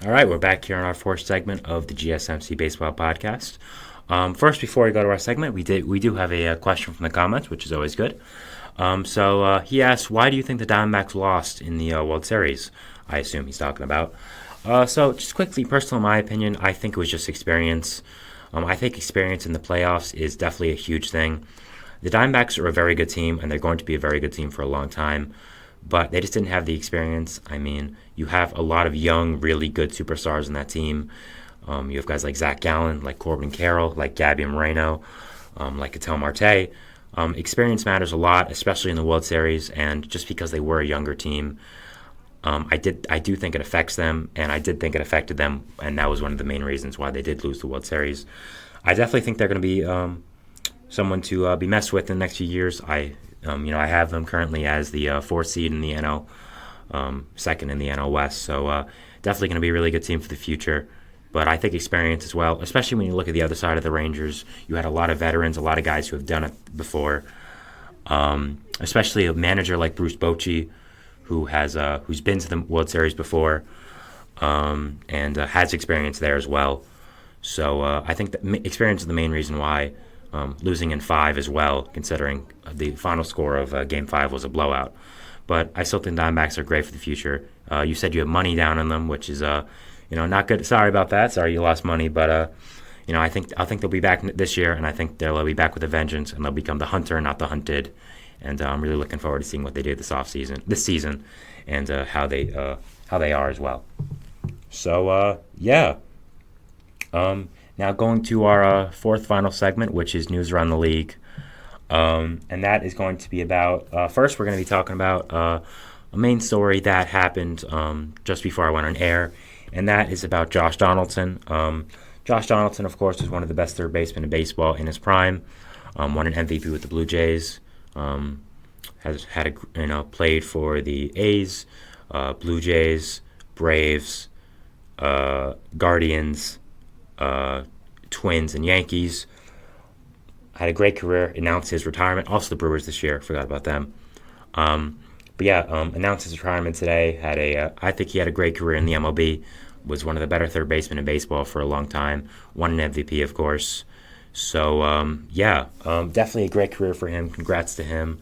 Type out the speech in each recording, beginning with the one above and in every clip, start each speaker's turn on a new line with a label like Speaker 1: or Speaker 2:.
Speaker 1: All right, we're back here on our fourth segment of the GSMC Baseball Podcast. First, before we go to our segment, we do have a question from the comments, which is always good. He asked, "Why do you think the Diamondbacks lost in the World Series?" I assume he's talking about. Just quickly, personal in my opinion, I think it was just experience. I think experience in the playoffs is definitely a huge thing. The Diamondbacks are a very good team, and they're going to be a very good team for a long time. But they just didn't have the experience. I mean, you have a lot of young, really good superstars in that team. You have guys like Zach Gallen, like Corbin Carroll, like Gabby Moreno, like Ketel Marte. Experience matters a lot, especially in the World Series, and just because they were a younger team, I do think it affects them, and I did think it affected them, and that was one of the main reasons why they did lose the World Series. I definitely think they're going to be someone to be messed with in the next few years. I have them currently as the fourth seed in the NL, second in the NL West. So definitely going to be a really good team for the future. But I think experience as well, especially when you look at the other side of the Rangers. You had a lot of veterans, a lot of guys who have done it before. Especially a manager like Bruce Bochy, who's been to the World Series before, and has experience there as well. So I think that experience is the main reason why. Losing in 5 as well, considering the final score of Game 5 was a blowout. But I still think Diamondbacks are great for the future. You said you have money down on them, which is not good. Sorry about that. Sorry you lost money, but I think they'll be back this year, and I think they'll be back with a vengeance, and they'll become the hunter, not the hunted. And I'm really looking forward to seeing what they do this season, and how they are as well. So yeah. Now going to our fourth final segment, which is news around the league. And that is going to be about, first we're going to be talking about a main story that happened just before I went on air, and that is about Josh Donaldson. Josh Donaldson, of course, is one of the best third basemen in baseball in his prime. Won an MVP with the Blue Jays. Has had played for the A's, Blue Jays, Braves, Guardians, Twins, and Yankees. Had a great career. Announced his retirement. Also the Brewers this year. Forgot about them. Announced his retirement today. I think he had a great career in the MLB. Was one of the better third basemen in baseball for a long time. Won an MVP, of course. So definitely a great career for him. Congrats to him.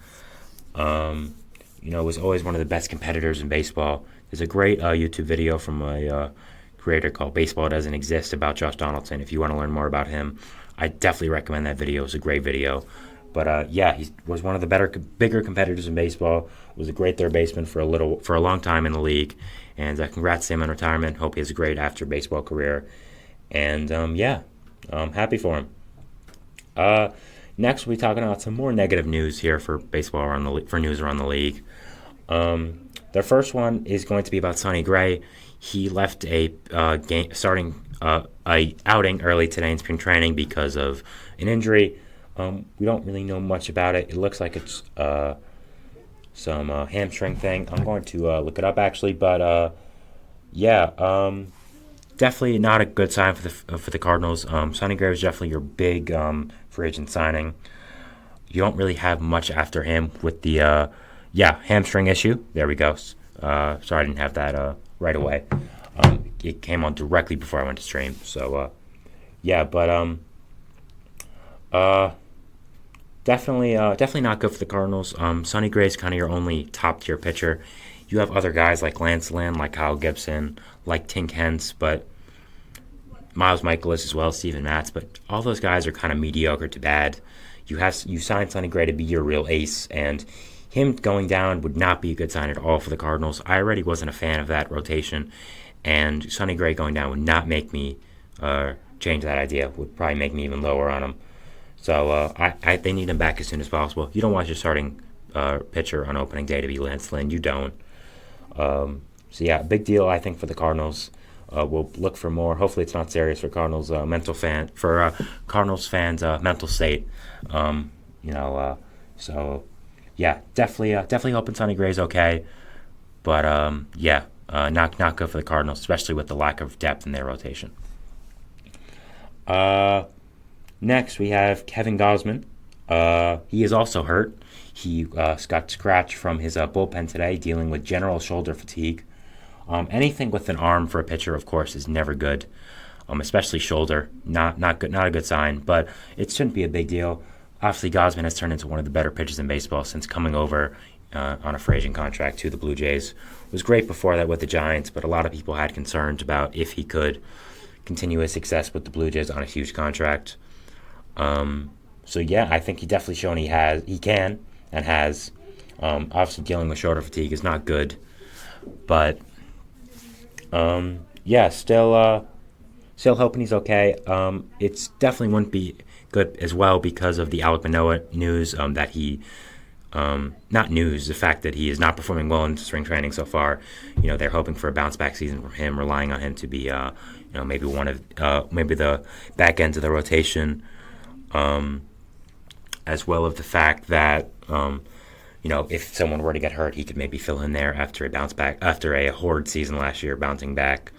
Speaker 1: Was always one of the best competitors in baseball. There's a great YouTube video from a creator called Baseball Doesn't Exist about Josh Donaldson. If you want to learn more about him, I definitely recommend that video. It's a great video. But he was one of the bigger competitors in baseball. Was a great third baseman for a long time in the league. And congrats to him on retirement. Hope he has a great after baseball career. And I'm happy for him. Next, we'll be talking about some more negative news here for baseball for news around the league. The first one is going to be about Sonny Gray. He left a outing early today in spring training because of an injury. We don't really know much about it. It looks like it's some hamstring thing. I'm going to look it up actually, but definitely not a good sign for the Cardinals. Sonny Gray is definitely your big free agent signing. You don't really have much after him with the hamstring issue. There we go. Sorry I didn't have that right away. It came on directly before I went to stream. So definitely not good for the Cardinals. Sonny Gray is kind of your only top tier pitcher. You have other guys like Lance Lynn, like Kyle Gibson, like Tink Hence, but Miles Michaelis as well, Steven Matz, but all those guys are kind of mediocre to bad. You signed Sonny Gray to be your real ace, and him going down would not be a good sign at all for the Cardinals. I already wasn't a fan of that rotation, and Sonny Gray going down would not make me change that idea. Would probably make me even lower on him. So they need him back as soon as possible. You don't want your starting pitcher on opening day to be Lance Lynn. You don't. Big deal I think for the Cardinals. We'll look for more. Hopefully, it's not serious for Cardinals Cardinals fans' mental state. Definitely hoping Sonny Gray's okay. But not good for the Cardinals, especially with the lack of depth in their rotation. Next, we have Kevin Gausman. He is also hurt. He got scratched from his bullpen today, dealing with general shoulder fatigue. Anything with an arm for a pitcher, of course, is never good, especially shoulder. Not good, not a good sign. But it shouldn't be a big deal. Obviously, Gausman has turned into one of the better pitchers in baseball since coming over on a free agent contract to the Blue Jays. Was great before that with the Giants, but a lot of people had concerns about if he could continue his success with the Blue Jays on a huge contract. So yeah, I think he definitely shown he can and has. Obviously, dealing with shoulder fatigue is not good, but yeah, still hoping he's okay. It's definitely wouldn't be good as well because of the Alek Manoah news that he. Not news, the fact that he is not performing well in spring training so far. They're hoping for a bounce back season from him, relying on him to be, maybe maybe the back end of the rotation, as well as the fact that, if someone were to get hurt, he could maybe fill in there after a horrid season last year, bouncing back.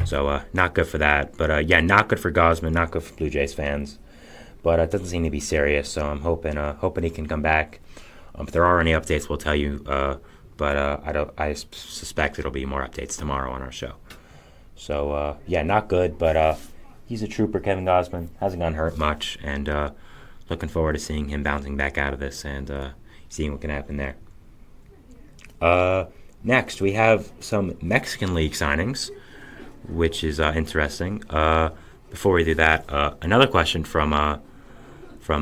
Speaker 1: So not good for that. But yeah, not good for Gausman, not good for Blue Jays fans. But it doesn't seem to be serious, so I'm hoping he can come back. If there are any updates, we'll tell you. But I suspect it'll be more updates tomorrow on our show. So yeah, not good. But he's a trooper, Kevin Gausman. Hasn't gotten hurt much, and looking forward to seeing him bouncing back out of this and seeing what can happen there. Next, we have some Mexican League signings, which is interesting. Before we do that, another question from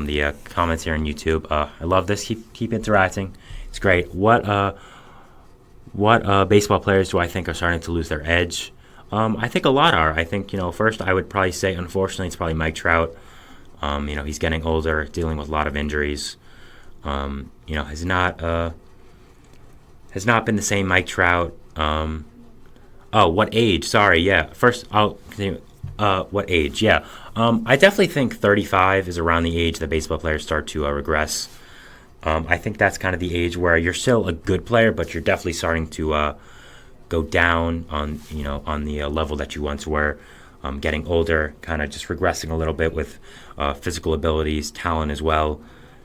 Speaker 1: the comments here on YouTube. I love this. Keep interacting. It's great. What baseball players do I think are starting to lose their edge? I think a lot are. I think, first I would probably say, unfortunately, it's probably Mike Trout. He's getting older, dealing with a lot of injuries. Has not been the same Mike Trout. What age? Sorry, yeah. First, I'll continue. What age? Yeah. I definitely think 35 is around the age that baseball players start to regress. I think that's kind of the age where you're still a good player, but you're definitely starting to go down on the level that you once were. Getting older, kind of just regressing a little bit with physical abilities, talent as well.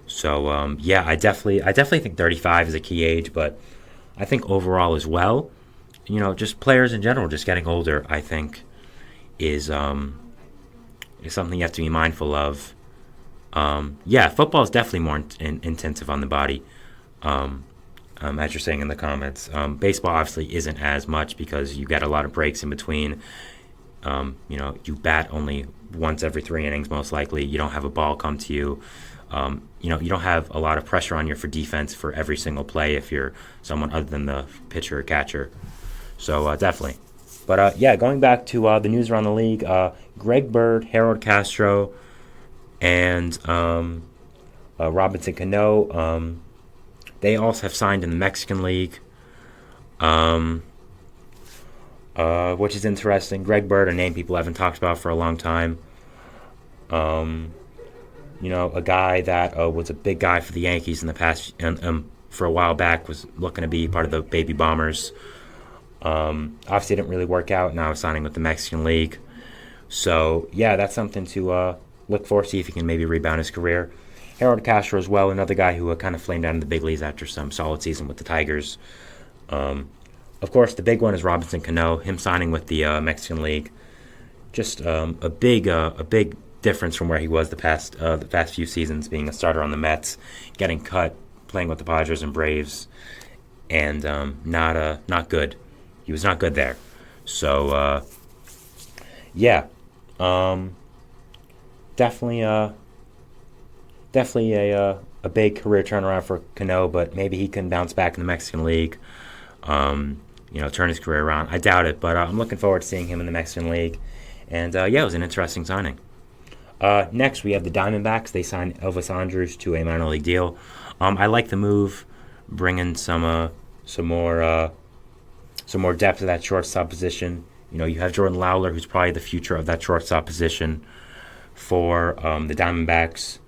Speaker 1: So yeah, I definitely think 35 is a key age, but I think overall as well, just players in general just getting older, I think is something you have to be mindful of. Yeah, football is definitely more intensive on the body, as you're saying in the comments. Baseball obviously isn't as much because you get a lot of breaks in between. You bat only once every 3 innings most likely. You don't have a ball come to you. You don't have a lot of pressure on you for defense for every single play if you're someone other than the pitcher or catcher. So definitely. But yeah, going back to the news around the league, Greg Bird, Harold Castro, and Robinson Cano, they also have signed in the Mexican League, which is interesting. Greg Bird, a name people haven't talked about for a long time. A guy that was a big guy for the Yankees in the past, and for a while back was looking to be part of the Baby Bombers. Obviously, it didn't really work out. Now he's signing with the Mexican League. So, yeah, that's something to look for, see if he can maybe rebound his career. Harold Castro as well, another guy who kind of flamed out in the big leagues after some solid season with the Tigers. Of course, the big one is Robinson Cano, him signing with the Mexican League. Just a big difference from where he was the past few seasons, being a starter on the Mets, getting cut, playing with the Padres and Braves, and not good. He was not good there. So, yeah, definitely a big career turnaround for Cano, but maybe he can bounce back in the Mexican League, turn his career around. I doubt it, but I'm looking forward to seeing him in the Mexican League. And, yeah, it was an interesting signing. Next, we have the Diamondbacks. They signed Elvis Andrus to a minor league deal. I like the move, bringing some more depth to that shortstop position. You have Jordan Lawler, who's probably the future of that shortstop position for the Diamondbacks.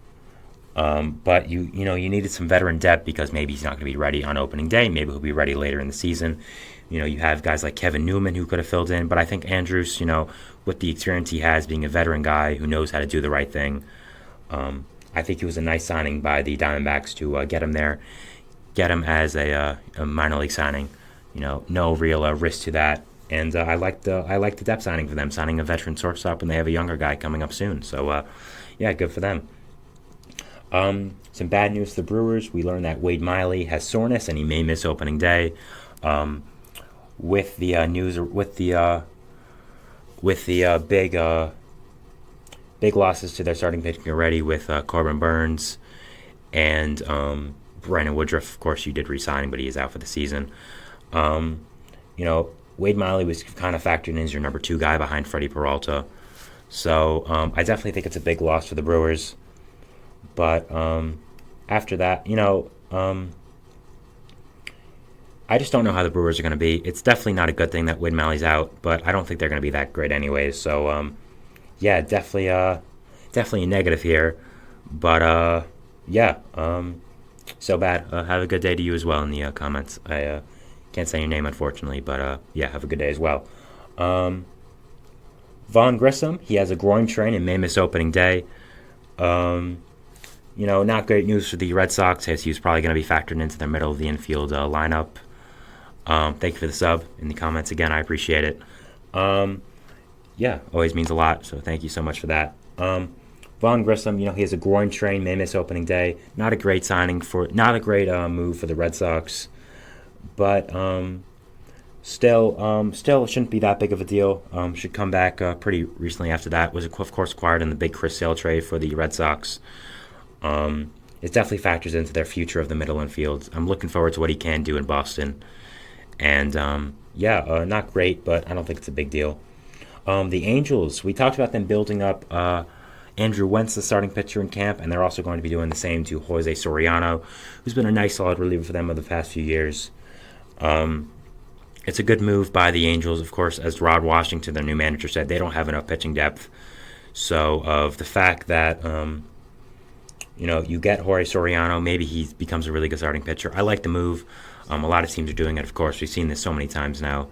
Speaker 1: But you needed some veteran depth because maybe he's not going to be ready on opening day. Maybe he'll be ready later in the season. You have guys like Kevin Newman who could have filled in. But I think Andrus, with the experience he has, being a veteran guy who knows how to do the right thing, I think he was a nice signing by the Diamondbacks to get him there, get him as a minor league signing. No real risk to that. And I like the depth signing for them, signing a veteran shortstop, and they have a younger guy coming up soon. So, yeah, good for them. Some bad news to the Brewers. We learned that Wade Miley has soreness and he may miss opening day. With the news, with the big losses to their starting pitching already, with Corbin Burns and Brandon Woodruff. Of course, you did re-sign, but he is out for the season. Wade Miley was kind of factored in as your number 2 guy behind Freddie Peralta. So I definitely think it's a big loss for the Brewers. But after that, I just don't know how the Brewers are going to be. It's definitely not a good thing that Wade Miley's out, but I don't think they're going to be that great anyways. So, yeah, definitely a negative here. But, yeah, so bad. Have a good day to you as well in the comments. I can't say your name, unfortunately, but, yeah, have a good day as well. Vaughn Grissom, he has a groin strain and may miss opening day. Not great news for the Red Sox, as he was probably going to be factored into their middle of the infield lineup. Thank you for the sub in the comments again. I appreciate it. Yeah, always means a lot, so thank you so much for that. Vaughn Grissom, he has a groin strain, may miss opening day. Not a great move for the Red Sox, but still shouldn't be that big of a deal. Should come back pretty recently after that. Was, of course, acquired in the big Chris Sale trade for the Red Sox. It definitely factors into their future of the middle infield. I'm looking forward to what he can do in Boston. And, not great, but I don't think it's a big deal. The Angels, we talked about them building up Andrew Wentz, the starting pitcher in camp, and they're also going to be doing the same to Jose Soriano, who's been a nice, solid reliever for them over the past few years. It's a good move by the Angels, of course, as Rod Washington, their new manager, said. They don't have enough pitching depth. So, of the fact that, you get Jorge Soriano, maybe he becomes a really good starting pitcher. I like the move. A lot of teams are doing it, of course. We've seen this so many times now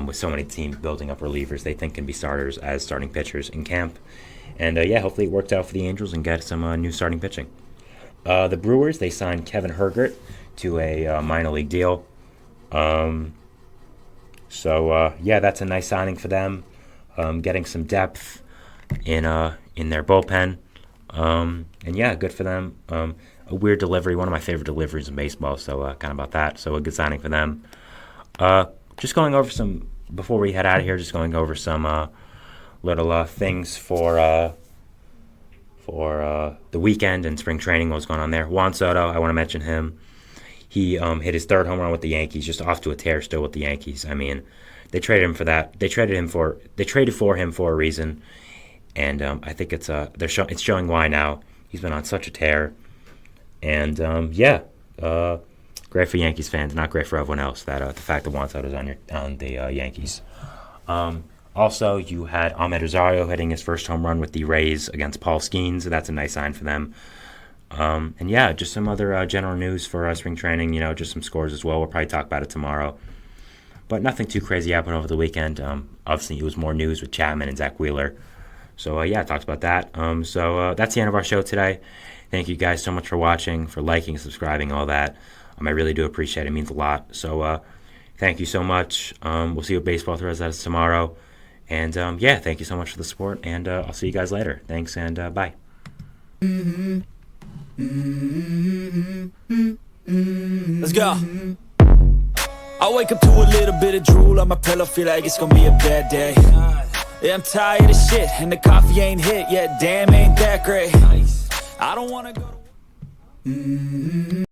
Speaker 1: with so many teams building up relievers they think can be starters as starting pitchers in camp. And, hopefully it worked out for the Angels and get some new starting pitching. The Brewers, they signed Kevin Hergert to a minor league deal. That's a nice signing for them. Getting some depth in their bullpen. Good for them. A weird delivery, one of my favorite deliveries in baseball, so kind of about that. So a good signing for them. Just going over some, before we head out of here, just going over some little things for the weekend and spring training, what's going on there. Juan Soto, I want to mention him. He hit his 3rd home run with the Yankees, just off to a tear still with the Yankees. I mean, they traded him for that. They traded for him for a reason. And I think it's showing why now. He's been on such a tear. And, great for Yankees fans, not great for everyone else, that the fact that Juan Soto's on the Yankees. Also, you had Ahmed Rosario hitting his first home run with the Rays against Paul Skeens, so that's a nice sign for them. Just some other general news for spring training, just some scores as well. We'll probably talk about it tomorrow. But nothing too crazy happened over the weekend. Obviously, it was more news with Chapman and Zach Wheeler. So, I talked about that. That's the end of our show today. Thank you guys so much for watching, for liking, subscribing, all that. I really do appreciate it. It means a lot. So, thank you so much. We'll see what baseball throws at us tomorrow. And, thank you so much for the support. And I'll see you guys later. Thanks, and bye.
Speaker 2: Let's go. I wake up to a little bit of drool on my pillow, feel like it's gonna be a bad day. Yeah, I'm tired of shit, and the coffee ain't hit yet. Damn, ain't that great. I don't wanna go to